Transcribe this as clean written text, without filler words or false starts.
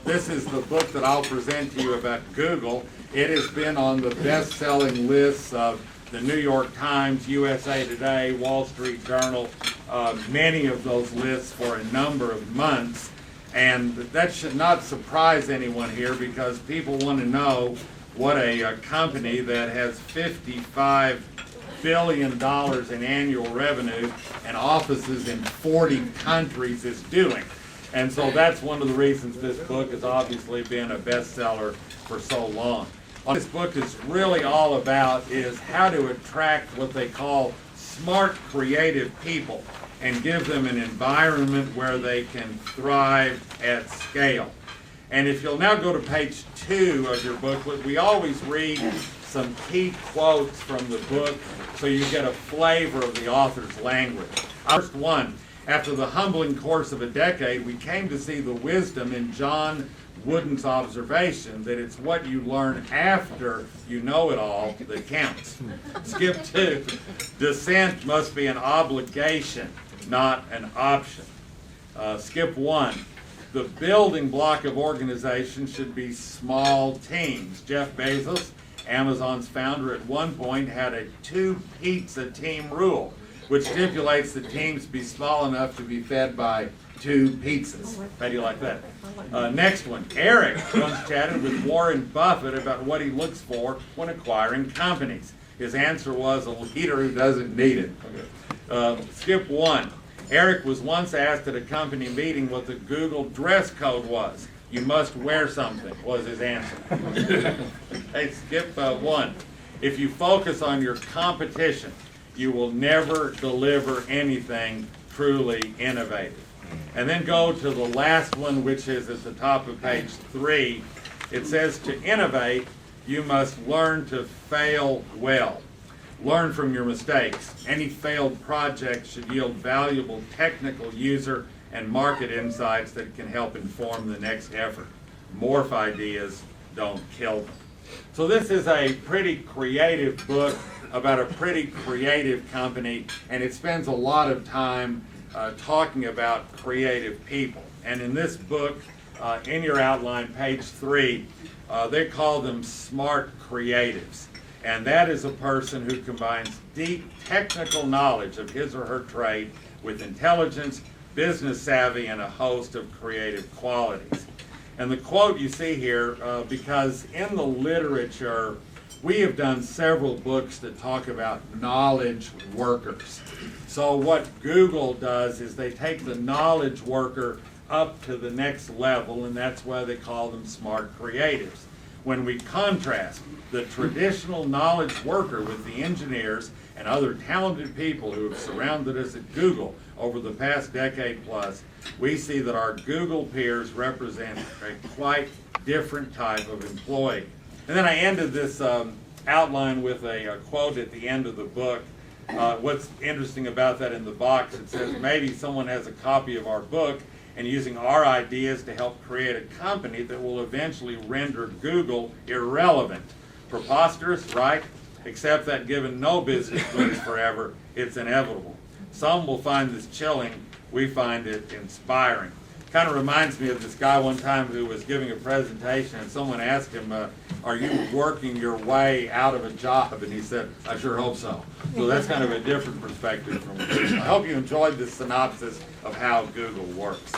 this is the book that I'll present to you about Google. It has been on the best-selling lists of the New York Times, USA Today, Wall Street Journal, many of those lists for a number of months. And that should not surprise anyone here, because people want to know what a company that has $55 billion in annual revenue and offices in 40 countries is doing. And so that's one of the reasons this book has obviously been a bestseller for so long. What this book is really all about is how to attract what they call smart, creative people and give them an environment where they can thrive at scale. And if you'll now go to page 2 of your booklet, we always read some key quotes from the book so you get a flavor of the author's language. First one, after the humbling course of a decade, we came to see the wisdom in John Wooden's observation that it's what you learn after you know it all that counts. Skip 2, dissent must be an obligation, not an option. Skip 1, the building block of organization should be small teams. Jeff Bezos, Amazon's founder, at one point had a 2-pizza team rule, which stipulates that teams be small enough to be fed by 2 pizzas. How do you like that? Next one, Eric once chatted with Warren Buffett about what he looks for when acquiring companies. His answer was a leader who doesn't need it. Skip 1. Eric was once asked at a company meeting what the Google dress code was. You must wear something, was his answer. Hey, skip 1. If you focus on your competition, you will never deliver anything truly innovative. And then go to the last one, which is at the top of page 3. It says, to innovate, you must learn to fail well. Learn from your mistakes. Any failed project should yield valuable technical, user, and market insights that can help inform the next effort. Morph ideas, don't kill them. So this is a pretty creative book about a pretty creative company, and it spends a lot of time talking about creative people. And in this book, in your outline, page 3, they call them smart creatives. And that is a person who combines deep technical knowledge of his or her trade with intelligence, business savvy, and a host of creative qualities. And the quote you see here, because in the literature, we have done several books that talk about knowledge workers. So what Google does is they take the knowledge worker up to the next level, and that's why they call them smart creatives. When we contrast the traditional knowledge worker with the engineers and other talented people who have surrounded us at Google over the past decade plus, we see that our Google peers represent a quite different type of employee. And then I ended this outline with a quote at the end of the book. What's interesting about that in the box, it says, maybe someone has a copy of our book and using our ideas to help create a company that will eventually render Google irrelevant. Preposterous, right? Except that given no business wins forever, it's inevitable. Some will find this chilling, we find it inspiring. Kind of reminds me of this guy one time who was giving a presentation and someone asked him, are you working your way out of a job? And he said, I sure hope so. So that's kind of a different perspective from Google. I hope you enjoyed this synopsis of how Google works.